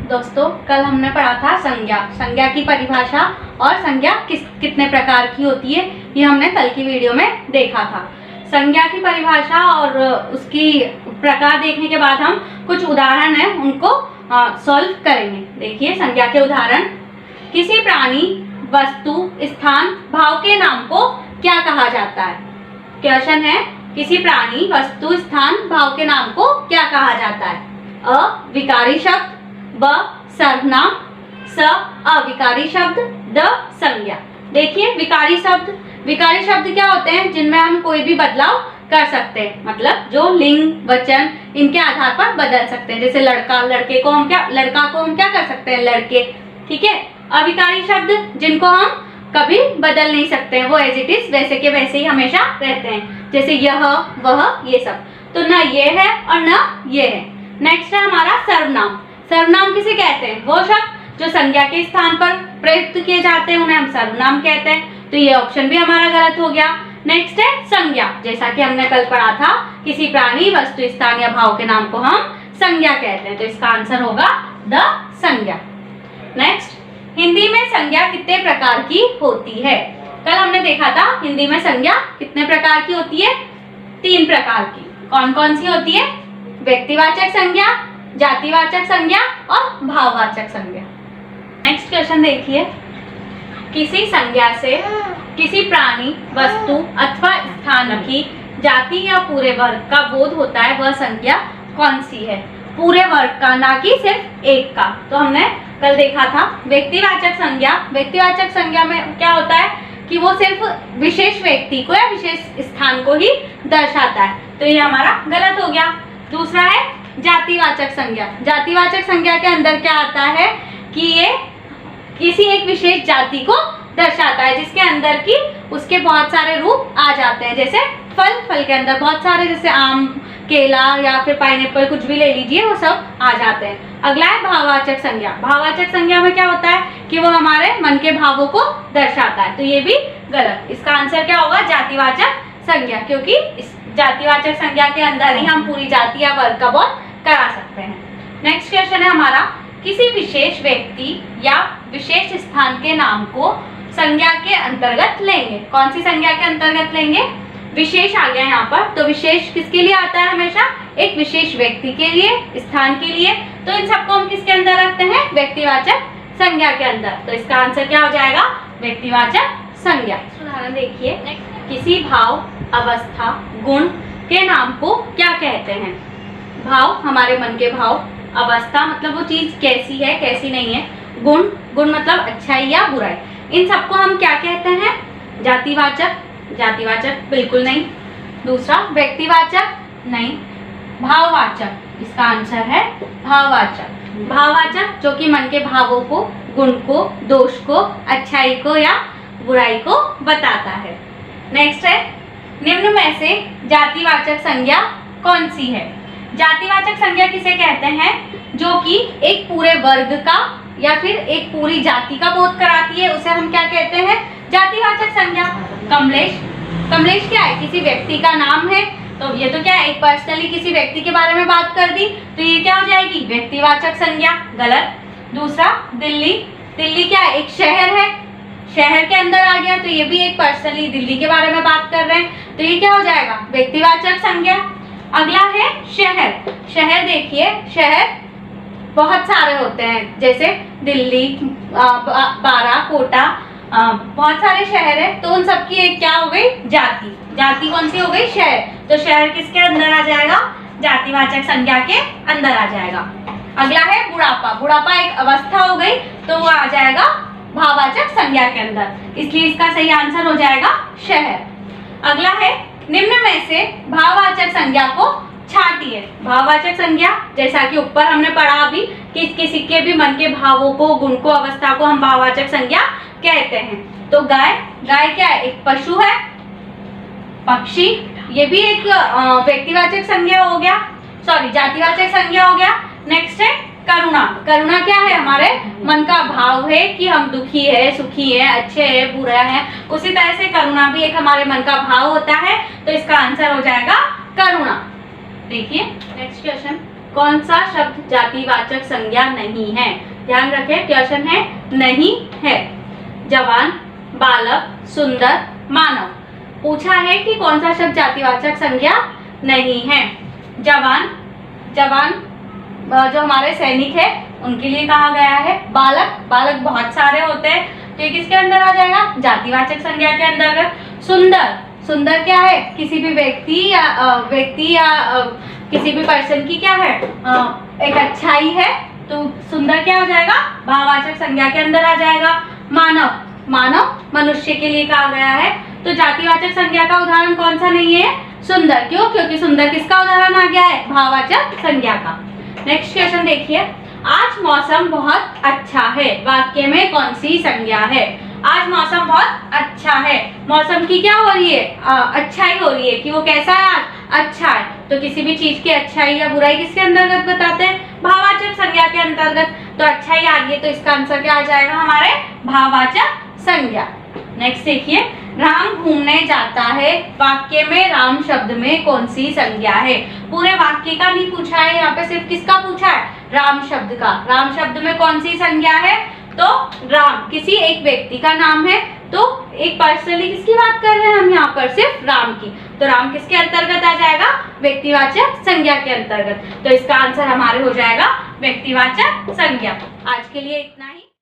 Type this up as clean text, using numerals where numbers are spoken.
दोस्तों, कल हमने पढ़ा था संज्ञा की परिभाषा और संज्ञा कितने प्रकार की होती है, ये हमने कल की वीडियो में देखा था। संज्ञा की परिभाषा और उसकी प्रकार देखने के बाद हम कुछ उदाहरण हैं उनको सॉल्व करेंगे। देखिए संज्ञा के उदाहरण। किसी प्राणी, वस्तु, स्थान, भाव के नाम को क्या कहा जाता है? क्वेश्चन है, किसी प्राणी, वस्तु, स्थान, भाव के नाम को क्या कहा जाता है? अ विकारी शब्द, ब सर्वनाम, स अविकारी शब्द, द संज्ञा। देखिए विकारी शब्द क्या होते हैं? जिनमें हम कोई भी बदलाव कर सकते हैं, मतलब जो लिंग, वचन इनके आधार पर बदल सकते हैं। जैसे लड़का को हम क्या कर सकते हैं? लड़के, ठीक है। अविकारी शब्द जिनको हम कभी बदल नहीं सकते हैं, वो एज इट इज वैसे के वैसे ही हमेशा रहते हैं, जैसे यह, वह, ये सब। तो ना ये है और ना ये है। नेक्स्ट है हमारा सर्वनाम। सर्वनाम किसे कहते हैं? वो शब्द जो संज्ञा के स्थान पर प्रयुक्त किए जाते हैं उन्हें हम सर्वनाम कहते हैं। तो ये ऑप्शन भी हमारा गलत हो गया। नेक्स्ट है संज्ञा। जैसा कि हमने कल पढ़ा था, किसी प्राणी, वस्तु, स्थान या भाव के नाम को हम संज्ञा कहते हैं। तो इसका आंसर होगा द संज्ञा। नेक्स्ट, हिंदी में संज्ञा कितने प्रकार की होती है? कल हमने देखा था हिंदी में संज्ञा कितने प्रकार की होती है? 3 प्रकार की। कौन कौन सी होती है? व्यक्तिवाचक संज्ञा, जातिवाचक संज्ञा और भाववाचक संज्ञा। नेक्स्ट क्वेश्चन देखिए, किसी संज्ञा से किसी प्राणी, वस्तु अथवा स्थान की जाति या पूरे वर्ग का बोध होता है, वह संज्ञा कौन सी है? पूरे वर्ग का, ना कि सिर्फ एक का। तो हमने कल देखा था व्यक्तिवाचक संज्ञा। व्यक्तिवाचक संज्ञा में क्या होता है कि वो सिर्फ विशेष व्यक्ति को या विशेष स्थान को ही दर्शाता है। तो ये हमारा गलत हो गया। दूसरा है जातिवाचक संज्ञा। जातिवाचक संज्ञा के अंदर क्या आता है कि ये किसी एक विशेष जाति को दर्शाता है, जिसके अंदर की उसके बहुत सारे रूप आ जाते हैं। जैसे फल के अंदर बहुत सारे, जैसे आम, केला या फिर पाइनएप्पल, कुछ भी ले लीजिए, वो सब आ जाते हैं। अगला है भाववाचक संज्ञा। भाववाचक संज्ञा में क्या होता है कि वो हमारे मन के भावों को दर्शाता है। तो ये भी गलत। इसका आंसर क्या होगा? जातिवाचक संज्ञा, क्योंकि इस जातिवाचक संज्ञा के अंदर ही हम पूरी जाति या वर्ग का बोध करा सकते हैं। नेक्स्ट क्वेश्चन है हमारा, किसी विशेष व्यक्ति या विशेष स्थान के नाम को संज्ञा के अंतर्गत लेंगे। कौन सी संज्ञा के अंतर्गत लेंगे? विशेष आ गया यहाँ पर। तो विशेष किसके लिए आता है? हमेशा एक विशेष व्यक्ति के लिए, स्थान के लिए। तो इन सबको हम किसके अंदर रखते हैं? व्यक्तिवाचक संज्ञा के अंदर। तो इसका आंसर क्या हो जाएगा? व्यक्तिवाचक संज्ञा। उदाहरण देखिए, किसी भाव, अवस्था, गुण के नाम को क्या कहते हैं? भाव हमारे मन के भाव, अवस्था मतलब वो चीज कैसी है, कैसी नहीं है, गुण मतलब अच्छाई या बुराई। इन सबको हम क्या कहते हैं? जातिवाचक बिल्कुल नहीं। दूसरा व्यक्तिवाचक नहीं। भाववाचक, इसका आंसर है भाववाचक जो कि मन के भावों को, गुण को, दोष को, अच्छाई को या बुराई को बताता है। नेक्स्ट है, निम्न में से जातिवाचक संज्ञा कौन सी है? जातिवाचक संज्ञा किसे कहते हैं? जो कि एक पूरे वर्ग का या फिर एक पूरी जाति का बोध कराती है, उसे हम क्या कहते हैं? जातिवाचक संज्ञा। कमलेश क्या है? किसी व्यक्ति का नाम है। तो ये तो क्या है? एक पर्सनली किसी व्यक्ति के बारे में बात कर दी, तो ये क्या हो जाएगी? व्यक्तिवाचक संज्ञा। गलत। दूसरा दिल्ली क्या है? एक शहर है, शहर के अंदर आ गया, तो ये भी एक पर्सनली दिल्ली के बारे में बात कर रहे हैं, तो ये क्या हो जाएगा? व्यक्तिवाचक संज्ञा। अगला है शहर देखिए, शहर बहुत सारे होते हैं, जैसे दिल्ली, बारा, कोटा, बहुत सारे शहर है। तो उन सबकी एक क्या हो गई? जाति कौन सी हो गई? शहर। तो शहर किसके अंदर आ जाएगा? जातिवाचक संज्ञा के अंदर आ जाएगा। अगला है बुढ़ापा एक अवस्था हो गई, तो वो आ जाएगा भाववाचक संज्ञा के अंदर, इसलिए इसका सही आंसर हो जाएगा शहर। अगला है, निम्न में से भाववाचक संज्ञा को छांटिए। भाववाचक संज्ञा जैसा कि ऊपर हमने पढ़ा अभी कि किसी के भी मन के भावों को, गुण को, अवस्था को हम भाववाचक संज्ञा कहते हैं। तो गाय क्या है? एक पशु है। पक्षी, ये भी एक व्यक्तिवाचक संज्ञा हो गया, जातिवाचक संज्ञा हो गया। नेक्स्ट है करुणा क्या है? हमारे मन का भाव है कि हम दुखी है, सुखी है, अच्छे है, बुरा है। उसी तरह से करुणा भी एक हमारे मन का भाव होता है, तो इसका आंसर हो जाएगा करुणा। देखिए नेक्स्ट क्वेश्चन, कौन सा शब्द जातिवाचक संज्ञा नहीं है? ध्यान रखें, क्वेश्चन है नहीं है। जवान, बालक, सुंदर, मानव। पूछा है कि कौन सा शब्द जातिवाचक संज्ञा नहीं है। जवान, जवान जो हमारे सैनिक है उनके लिए कहा गया है। बालक, बालक बहुत सारे होते हैं तो ये किसके अंदर आ जाएगा? जातिवाचक संज्ञा के अंतर्गत। सुंदर, सुंदर क्या है? किसी भी व्यक्ति या किसी भी पर्सन की क्या है? एक अच्छाई है, तो सुंदर क्या हो जाएगा? भाववाचक संज्ञा के अंदर आ जाएगा। मानव, मानव मनुष्य के लिए कहा गया है। तो जातिवाचक संज्ञा का उदाहरण कौन सा नहीं है? सुंदर। क्यों? क्योंकि सुंदर किसका उदाहरण आ गया है? भाववाचक संज्ञा का। नेक्स्ट क्वेश्चन देखिए, आज मौसम बहुत अच्छा है, वाक्य में कौन सी संज्ञा है? आज मौसम बहुत अच्छा है, मौसम की क्या हो रही है? अच्छाई हो रही है कि वो कैसा है आज? अच्छा है। तो किसी भी चीज की अच्छाई या बुराई किसके अंतर्गत बताते हैं? भाववाचक संज्ञा के अंतर्गत। तो अच्छाई आ गई तो इसका आंसर क्या आ जाएगा हमारे? भाववाचक संज्ञा। नेक्स्ट देखिए, राम घूमने जाता है, वाक्य में राम शब्द में कौन सी संज्ञा है? पूरे वाक्य का नहीं पूछा है, यहाँ पे सिर्फ किसका पूछा है? राम शब्द का। राम शब्द में कौन सी संज्ञा है? तो राम किसी एक व्यक्ति का नाम है, तो एक पर्सनली किसकी बात कर रहे हैं हम यहाँ पर? सिर्फ राम की। तो राम किसके अंतर्गत आ जाएगा? व्यक्तिवाचक संज्ञा के अंतर्गत। तो इसका आंसर हमारे हो जाएगा व्यक्तिवाचक संज्ञा। आज के लिए इतना ही।